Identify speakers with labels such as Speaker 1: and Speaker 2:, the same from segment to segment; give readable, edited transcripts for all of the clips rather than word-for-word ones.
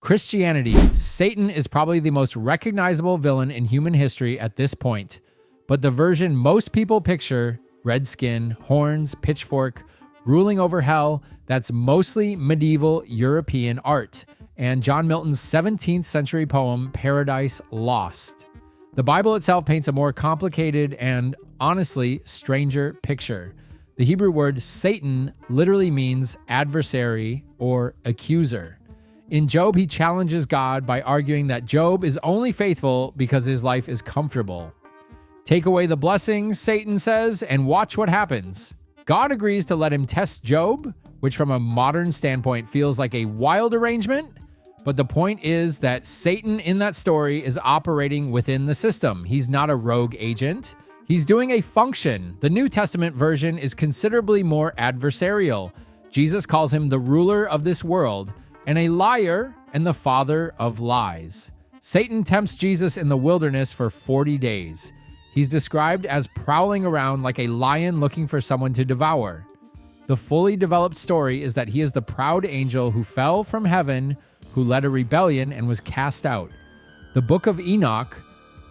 Speaker 1: Christianity. Satan is probably the most recognizable villain in human history at this point, but the version most people picture, red skin, horns, pitchfork, ruling over hell, that's mostly medieval European art, and John Milton's 17th century poem, Paradise Lost. The Bible itself paints a more complicated and, honestly, stranger picture. The Hebrew word Satan literally means adversary or accuser. In Job, he challenges God by arguing that Job is only faithful because his life is comfortable. Take away the blessings, Satan says, and watch what happens. God agrees to let him test Job, which from a modern standpoint feels like a wild arrangement. But the point is that Satan in that story is operating within the system. He's not a rogue agent. He's doing a function. The New Testament version is considerably more adversarial. Jesus calls him the ruler of this world and a liar and the father of lies. Satan tempts Jesus in the wilderness for 40 days. He's described as prowling around like a lion looking for someone to devour. The fully developed story is that he is the proud angel who fell from heaven, who led a rebellion and was cast out. The Book of Enoch,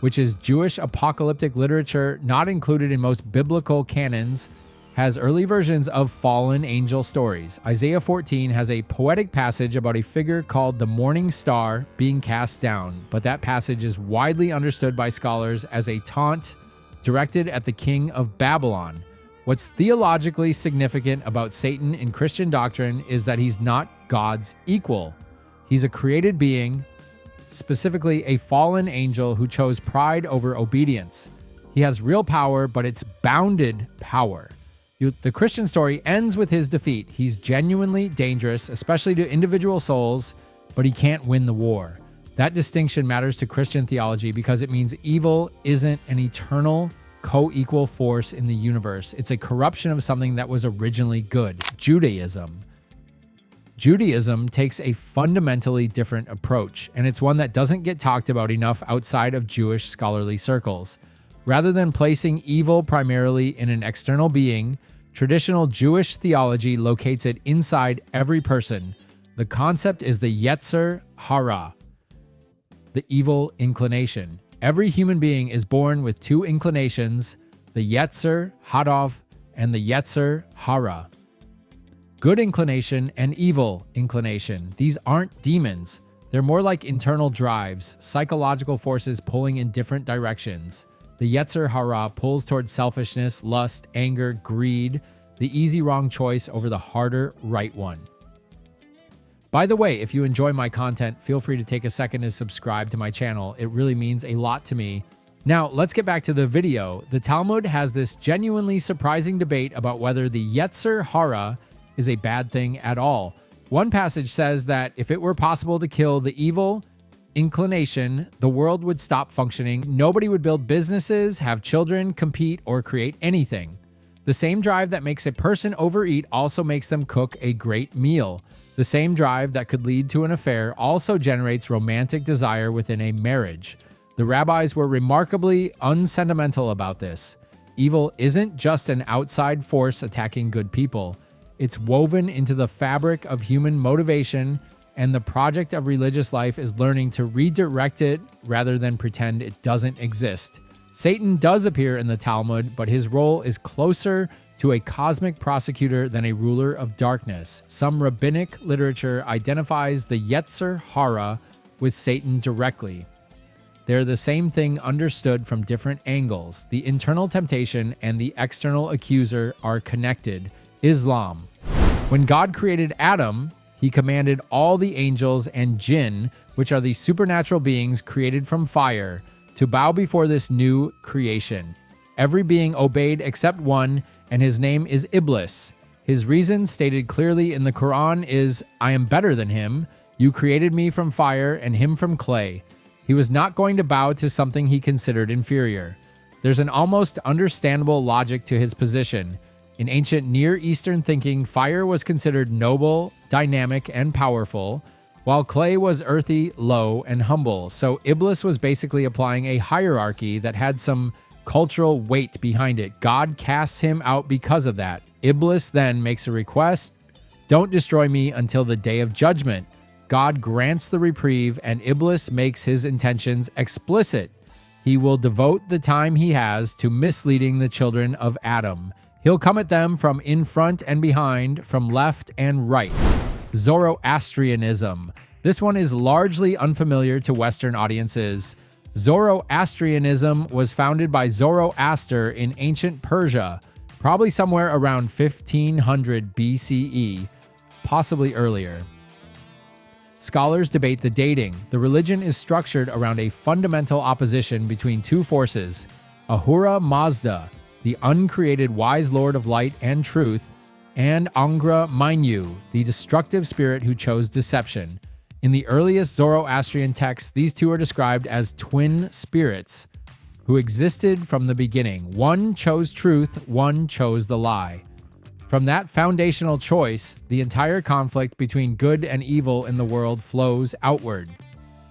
Speaker 1: which is Jewish apocalyptic literature not included in most biblical canons, has early versions of fallen angel stories. Isaiah 14 has a poetic passage about a figure called the morning star being cast down, but that passage is widely understood by scholars as a taunt directed at the king of Babylon. What's theologically significant about Satan in Christian doctrine is that he's not God's equal. He's a created being, specifically a fallen angel who chose pride over obedience. He has real power, but it's bounded power. The Christian story ends with his defeat. He's genuinely dangerous, especially to individual souls, but he can't win the war. That distinction matters to Christian theology because it means evil isn't an eternal, co-equal force in the universe. It's a corruption of something that was originally good. Judaism. Judaism takes a fundamentally different approach, and it's one that doesn't get talked about enough outside of Jewish scholarly circles. Rather than placing evil primarily in an external being, traditional Jewish theology locates it inside every person. The concept is the Yetzer Hara, the evil inclination. Every human being is born with two inclinations, the Yetzer Hadov and the Yetzer Hara. Good inclination and evil inclination. These aren't demons. They're more like internal drives, psychological forces pulling in different directions. The Yetzer Hara pulls towards selfishness, lust, anger, greed, the easy wrong choice over the harder right one. By the way, if you enjoy my content, feel free to take a second to subscribe to my channel. It really means a lot to me. Now, let's get back to the video. The Talmud has this genuinely surprising debate about whether the Yetzer Hara is a bad thing at all. One passage says that if it were possible to kill the evil inclination, the world would stop functioning. Nobody would build businesses, have children, compete, or create anything. The same drive that makes a person overeat also makes them cook a great meal. The same drive that could lead to an affair also generates romantic desire within a marriage. The rabbis were remarkably unsentimental about this. Evil isn't just an outside force attacking good people. It's woven into the fabric of human motivation, and the project of religious life is learning to redirect it rather than pretend it doesn't exist. Satan does appear in the Talmud, but his role is closer to a cosmic prosecutor than a ruler of darkness. Some rabbinic literature identifies the Yetzer Hara with Satan directly. They're the same thing understood from different angles. The internal temptation and the external accuser are connected. Islam. When God created Adam, he commanded all the angels and jinn, which are the supernatural beings created from fire, to bow before this new creation. Every being obeyed except one, and his name is Iblis. His reason, stated clearly in the Quran, is, "I am better than him. You created me from fire and him from clay." He was not going to bow to something he considered inferior. There's an almost understandable logic to his position. In ancient Near Eastern thinking, fire was considered noble, dynamic, and powerful, while clay was earthy, low, and humble. So Iblis was basically applying a hierarchy that had some cultural weight behind it. God casts him out because of that. Iblis then makes a request, "Don't destroy me until the day of judgment." God grants the reprieve and Iblis makes his intentions explicit. He will devote the time he has to misleading the children of Adam. He'll come at them from in front and behind, from left and right. Zoroastrianism. This one is largely unfamiliar to Western audiences. Zoroastrianism was founded by Zoroaster in ancient Persia, probably somewhere around 1500 BCE, possibly earlier. Scholars debate the dating. The religion is structured around a fundamental opposition between two forces: Ahura Mazda, the uncreated wise lord of light and truth, and Angra Mainyu, the destructive spirit who chose deception. In the earliest Zoroastrian texts, these two are described as twin spirits who existed from the beginning. One chose truth, one chose the lie. From that foundational choice, the entire conflict between good and evil in the world flows outward.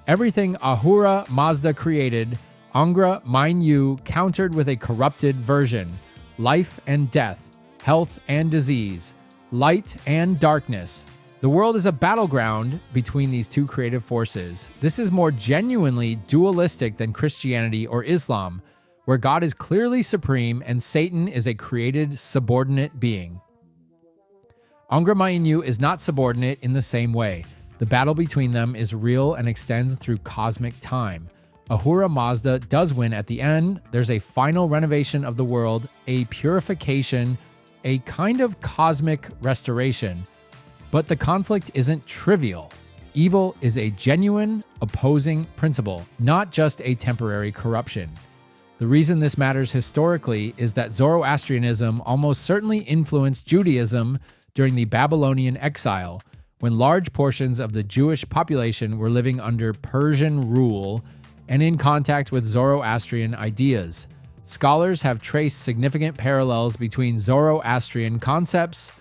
Speaker 1: Everything Ahura Mazda created, Angra Mainyu countered with a corrupted version: life and death, health and disease, light and darkness. The world is a battleground between these two creative forces. This is more genuinely dualistic than Christianity or Islam, where God is clearly supreme and Satan is a created subordinate being. Angra Mainyu is not subordinate in the same way. The battle between them is real and extends through cosmic time. Ahura Mazda does win at the end. There's a final renovation of the world, a purification, a kind of cosmic restoration. But the conflict isn't trivial. Evil is a genuine, opposing principle, not just a temporary corruption. The reason this matters historically is that Zoroastrianism almost certainly influenced Judaism during the Babylonian exile, when large portions of the Jewish population were living under Persian rule and in contact with Zoroastrian ideas. Scholars have traced significant parallels between Zoroastrian concepts,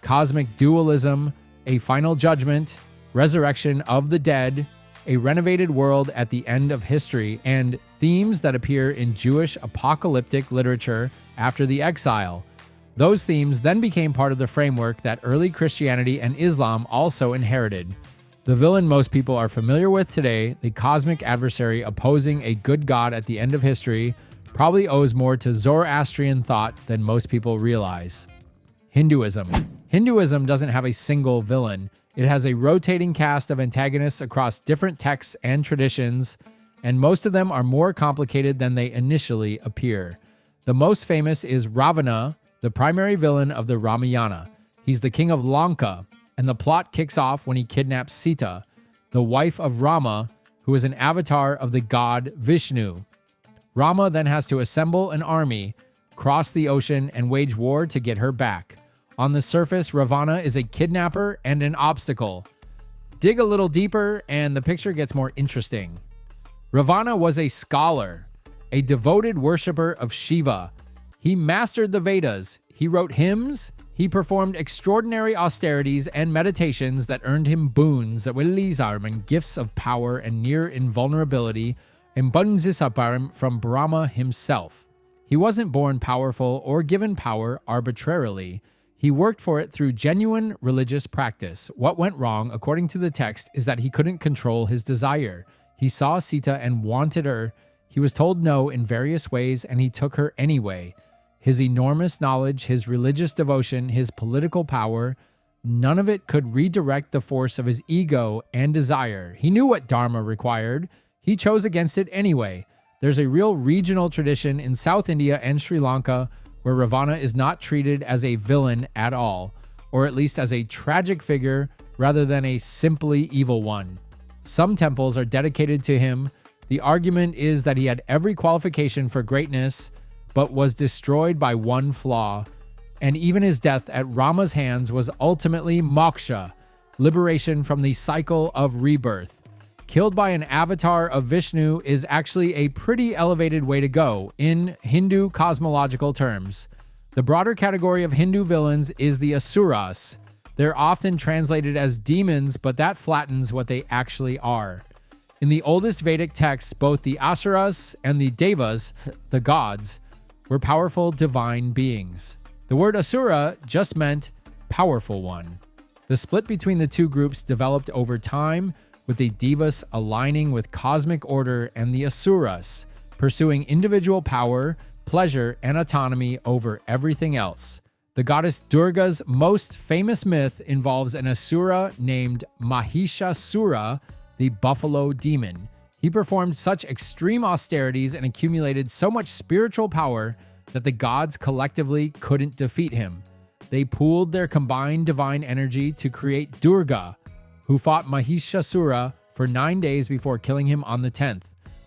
Speaker 1: cosmic dualism, a final judgment, resurrection of the dead, a renovated world at the end of history, and themes that appear in Jewish apocalyptic literature after the exile. Those themes then became part of the framework that early Christianity and Islam also inherited. The villain most people are familiar with today, the cosmic adversary opposing a good God at the end of history, probably owes more to Zoroastrian thought than most people realize. Hinduism. Hinduism doesn't have a single villain. It has a rotating cast of antagonists across different texts and traditions, and most of them are more complicated than they initially appear. The most famous is Ravana, the primary villain of the Ramayana. He's the king of Lanka, and the plot kicks off when he kidnaps Sita, the wife of Rama, who is an avatar of the god Vishnu. Rama then has to assemble an army, cross the ocean, and wage war to get her back. On the surface, Ravana is a kidnapper and an obstacle. Dig a little deeper, and the picture gets more interesting. Ravana was a scholar, a devoted worshiper of Shiva. He mastered the Vedas. He wrote hymns. He performed extraordinary austerities and meditations that earned him boons and gifts of power and near invulnerability, and from Brahma himself. He wasn't born powerful or given power arbitrarily. He worked for it through genuine religious practice. What went wrong, according to the text, is that he couldn't control his desire. He saw Sita and wanted her. He was told no in various ways, and he took her anyway. His enormous knowledge, his religious devotion, his political power, none of it could redirect the force of his ego and desire. He knew what Dharma required. He chose against it anyway. There's a real regional tradition in South India and Sri Lanka where Ravana is not treated as a villain at all, or at least as a tragic figure rather than a simply evil one. Some temples are dedicated to him. The argument is that he had every qualification for greatness, but was destroyed by one flaw, and even his death at Rama's hands was ultimately moksha, liberation from the cycle of rebirth. Killed by an avatar of Vishnu is actually a pretty elevated way to go in Hindu cosmological terms. The broader category of Hindu villains is the Asuras. They're often translated as demons, but that flattens what they actually are. In the oldest Vedic texts, both the Asuras and the Devas, the gods, were powerful divine beings. The word Asura just meant powerful one. The split between the two groups developed over time, with the Devas aligning with cosmic order and the Asuras, pursuing individual power, pleasure, and autonomy over everything else. The goddess Durga's most famous myth involves an Asura named Mahishasura, the buffalo demon. He performed such extreme austerities and accumulated so much spiritual power that the gods collectively couldn't defeat him. They pooled their combined divine energy to create Durga, who fought Mahishasura for 9 days before killing him on the 10th.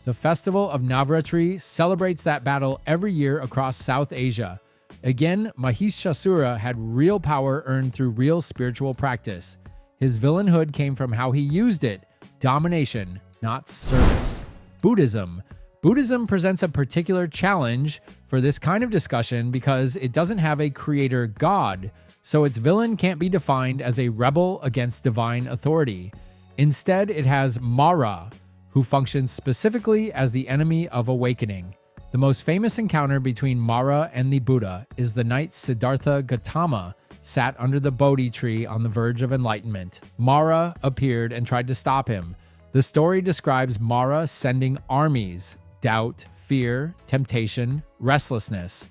Speaker 1: The festival of Navratri celebrates that battle every year across South Asia. Again, Mahishasura had real power earned through real spiritual practice. His villainhood came from how he used it, domination, not service. Buddhism. Buddhism presents a particular challenge for this kind of discussion because it doesn't have a creator god, so its villain can't be defined as a rebel against divine authority. Instead, it has Mara, who functions specifically as the enemy of awakening. The most famous encounter between Mara and the Buddha is the night Siddhartha Gautama sat under the Bodhi tree on the verge of enlightenment. Mara appeared and tried to stop him. The story describes Mara sending armies: doubt, fear, temptation, restlessness.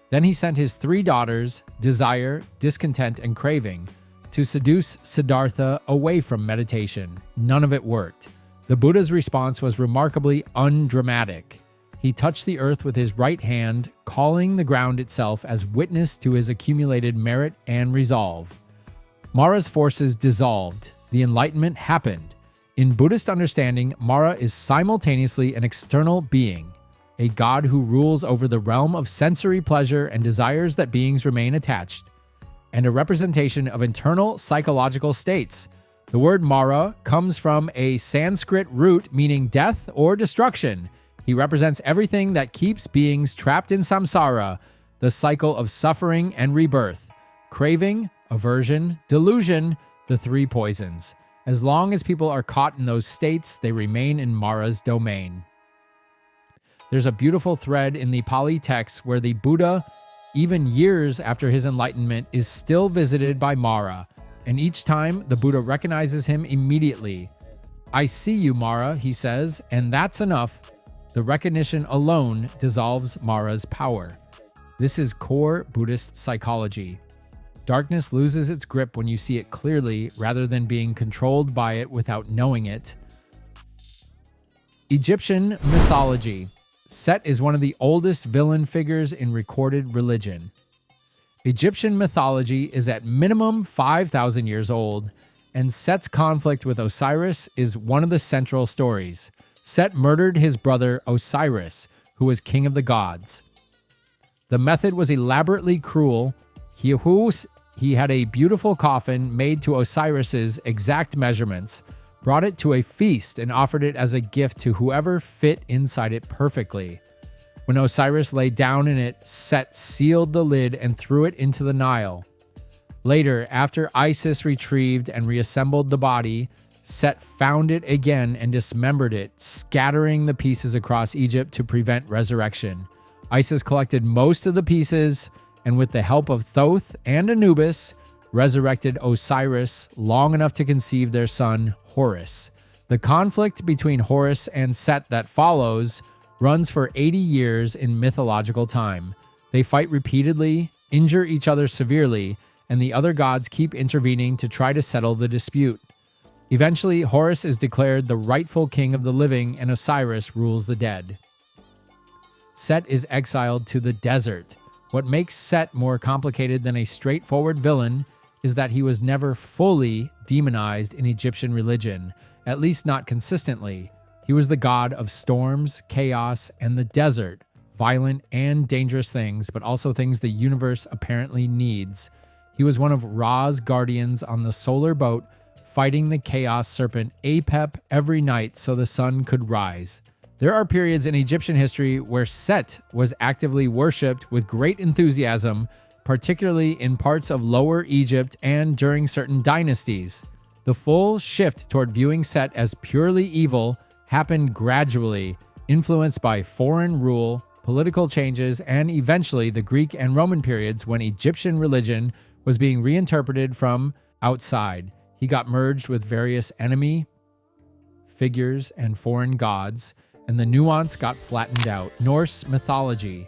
Speaker 1: Then he sent his 3 daughters, desire, discontent, and craving, to seduce Siddhartha away from meditation. None of it worked. The Buddha's response was remarkably undramatic. He touched the earth with his right hand, calling the ground itself as witness to his accumulated merit and resolve. Mara's forces dissolved. The enlightenment happened. In Buddhist understanding, Mara is simultaneously an external being, a god who rules over the realm of sensory pleasure and desires that beings remain attached, and a representation of internal psychological states. The word Mara comes from a Sanskrit root meaning death or destruction. He represents everything that keeps beings trapped in samsara, the cycle of suffering and rebirth. Craving, aversion, delusion, the 3 poisons. As long as people are caught in those states, they remain in Mara's domain. There's a beautiful thread in the Pali text where the Buddha, even years after his enlightenment, is still visited by Mara, and each time the Buddha recognizes him immediately. "I see you, Mara," he says, and that's enough. The recognition alone dissolves Mara's power. This is core Buddhist psychology. Darkness loses its grip when you see it clearly rather than being controlled by it without knowing it. Egyptian mythology. Set is one of the oldest villain figures in recorded religion. Egyptian mythology is at minimum 5,000 years old, and Set's conflict with Osiris is one of the central stories. Set murdered his brother Osiris, who was king of the gods. The method was elaborately cruel. He had a beautiful coffin made to Osiris's exact measurements, brought it to a feast, and offered it as a gift to whoever fit inside it perfectly. When Osiris lay down in it, Set sealed the lid and threw it into the Nile. Later, after Isis retrieved and reassembled the body, Set found it again and dismembered it, scattering the pieces across Egypt to prevent resurrection. Isis collected most of the pieces, and with the help of Thoth and Anubis, resurrected Osiris long enough to conceive their son, Horus. The conflict between Horus and Set that follows runs for 80 years in mythological time. They fight repeatedly, injure each other severely, and the other gods keep intervening to try to settle the dispute. Eventually, Horus is declared the rightful king of the living, and Osiris rules the dead. Set is exiled to the desert. What makes Set more complicated than a straightforward villain is that he was never fully demonized in Egyptian religion, at least not consistently. He was the god of storms, chaos, and the desert, violent and dangerous things, but also things the universe apparently needs. He was one of Ra's guardians on the solar boat, fighting the chaos serpent Apep every night so the sun could rise. There are periods in Egyptian history where Set was actively worshipped with great enthusiasm, particularly in parts of Lower Egypt and during certain dynasties. The full shift toward viewing Set as purely evil happened gradually, influenced by foreign rule, political changes, and eventually the Greek and Roman periods when Egyptian religion was being reinterpreted from outside. He got merged with various enemy figures and foreign gods, and the nuance got flattened out. Norse mythology.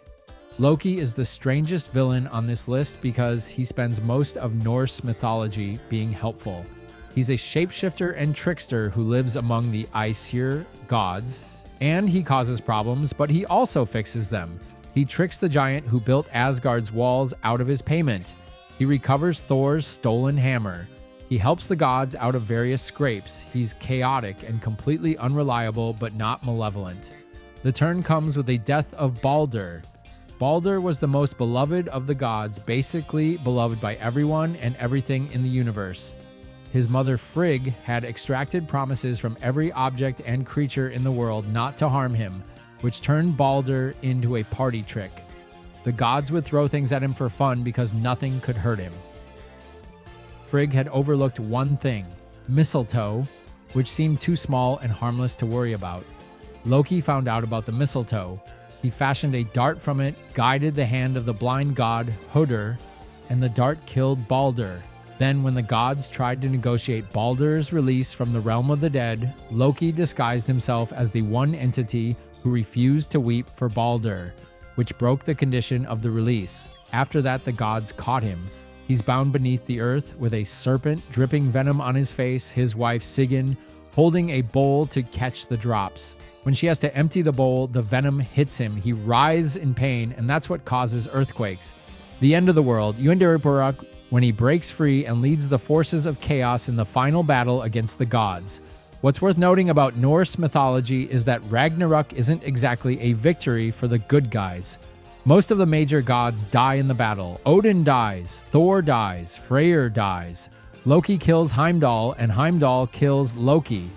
Speaker 1: Loki is the strangest villain on this list because he spends most of Norse mythology being helpful. He's a shapeshifter and trickster who lives among the Aesir gods, and he causes problems, but he also fixes them. He tricks the giant who built Asgard's walls out of his payment. He recovers Thor's stolen hammer. He helps the gods out of various scrapes. He's chaotic and completely unreliable, but not malevolent. The turn comes with the death of Balder. Balder was the most beloved of the gods, basically beloved by everyone and everything in the universe. His mother Frigg had extracted promises from every object and creature in the world not to harm him, which turned Balder into a party trick. The gods would throw things at him for fun because nothing could hurt him. Frigg had overlooked one thing, mistletoe, which seemed too small and harmless to worry about. Loki found out about the mistletoe. He fashioned a dart from it, guided the hand of the blind god Hodur, and the dart killed Balder. Then, when the gods tried to negotiate Balder's release from the realm of the dead, Loki disguised himself as the one entity who refused to weep for Balder, which broke the condition of the release. After that, the gods caught him. He's bound beneath the earth with a serpent dripping venom on his face, his wife Sigyn holding a bowl to catch the drops. When she has to empty the bowl, the venom hits him. He writhes in pain, and that's what causes earthquakes. The end of the world, Yundiripuruk, when he breaks free and leads the forces of chaos in the final battle against the gods. What's worth noting about Norse mythology is that Ragnarok isn't exactly a victory for the good guys. Most of the major gods die in the battle. Odin dies, Thor dies, Freyr dies. Loki kills Heimdall, and Heimdall kills Loki.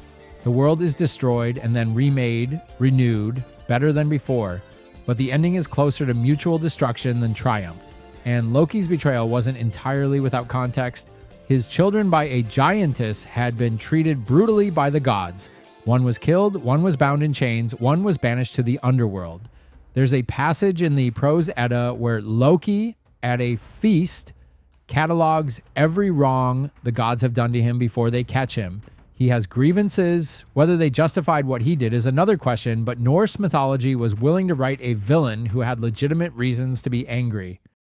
Speaker 1: The world is destroyed and then remade, renewed, better than before, but the ending is closer to mutual destruction than triumph. And Loki's betrayal wasn't entirely without context. His children by a giantess had been treated brutally by the gods. One was killed, one was bound in chains, one was banished to the underworld. There's a passage in the Prose Edda where Loki, at a feast, catalogs every wrong the gods have done to him before they catch him. He has grievances. Whether they justified what he did is another question, but Norse mythology was willing to write a villain who had legitimate reasons to be angry.